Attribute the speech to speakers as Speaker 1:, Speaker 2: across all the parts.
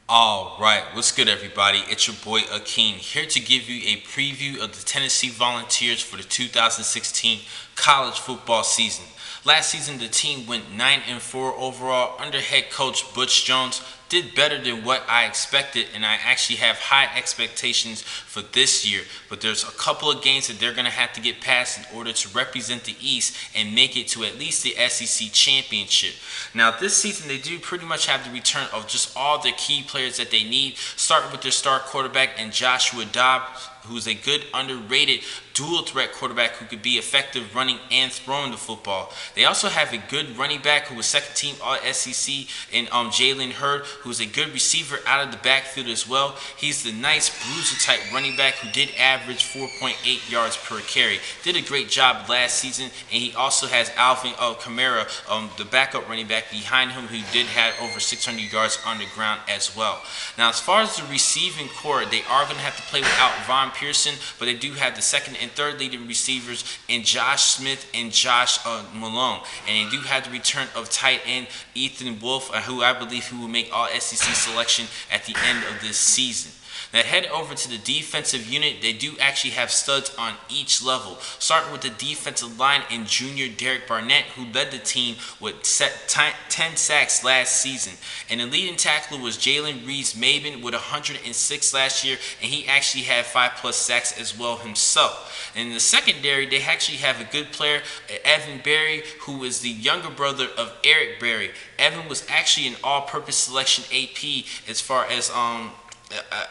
Speaker 1: Alright, what's good everybody? It's your boy Akeem here to give you a preview of the Tennessee Volunteers for the 2016 college football season. Last season the team went 9-4 overall under head coach Butch Jones. Did better than what I expected, and I actually have high expectations for this year. But there's a couple of games that they're going to have to get past in order to represent the East and make it to at least the SEC championship. Now this season they do pretty much have the return of just all the key players that they need, starting with their star quarterback and Joshua Dobbs, who's a good underrated dual threat quarterback who could be effective running and throwing the football. They also have a good running back who was second team All-SEC in Jalen Hurd, who's a good receiver out of the backfield as well. He's the nice bruiser type running back who did average 4.8 yards per carry. Did a great job last season, and he also has Alvin Kamara, the backup running back behind him, who did have over 600 yards on the ground as well. Now as far as the receiving core, they are going to have to play without Von Pearson, but they do have the second and third leading receivers in Josh Smith and Josh Malone. And they do have the return of tight end Ethan Wolf, who I believe will make All-SEC selection at the end of this season. Now head over to the defensive unit. They do actually have studs on each level, starting with the defensive line and junior Derek Barnett, who led the team with 10 sacks last season. And the leading tackler was Jalen Reeves-Maybin with 106 last year, and he actually had 5+ sacks as well himself. And in the secondary, they actually have a good player, Evan Berry, who is the younger brother of Eric Berry. Evan was actually an all-purpose selection AP as far as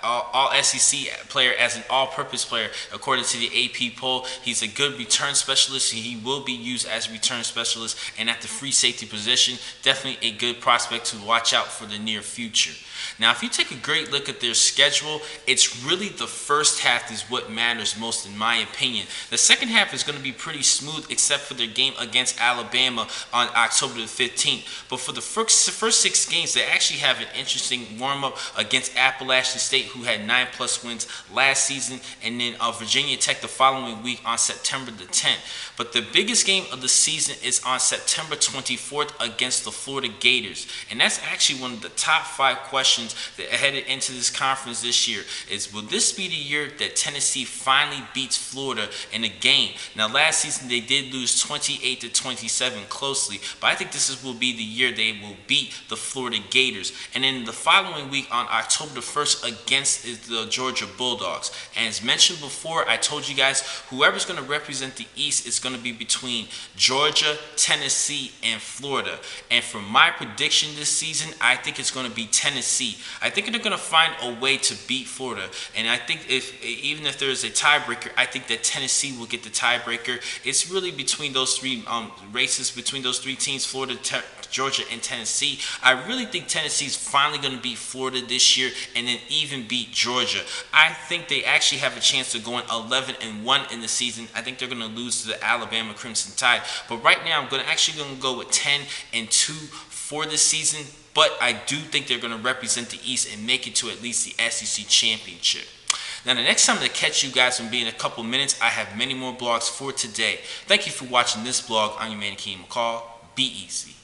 Speaker 1: all-SEC player as an all-purpose player according to the AP poll. He's a good return specialist. He will be used as a return specialist, and at the free safety position, definitely a good prospect to watch out for the near future. Now if you take a great look at their schedule, it's really the first half is what matters most in my opinion. The second half is going to be pretty smooth except for their game against Alabama on October the 15th. But for the first 6 games, they actually have an interesting warm-up against Appalachian State, who had 9+ wins last season, and then Virginia Tech the following week on September the 10th. But the biggest game of the season is on September 24th against the Florida Gators. And that's actually one of the top 5 questions that headed into this conference this year is, will this be the year that Tennessee finally beats Florida in a game? Now last season they did lose 28-27 closely, but I think this will be the year they will beat the Florida Gators. And then the following week on October the 1st against the Georgia Bulldogs. And as mentioned before, I told you guys whoever's going to represent the East is going to be between Georgia, Tennessee, and Florida. And for my prediction this season, I think it's going to be Tennessee. I think they're going to find a way to beat Florida, and I think even if there is a tiebreaker, I think that Tennessee will get the tiebreaker. It's really between those 3 races, between those 3 teams, Florida, Georgia, and Tennessee. I really think Tennessee's finally going to beat Florida this year and then even beat Georgia. I think they actually have a chance to go in 11-1 in the season. I think they're going to lose to the Alabama Crimson Tide, but right now I'm actually going to go with 10-2 for this season. But I do think they're going to represent the East and make it to at least the SEC championship. Now the next time to catch you guys will be in a couple minutes. I have many more blogs for today. Thank you for watching this blog. I'm your man Akeem McCall. Be easy.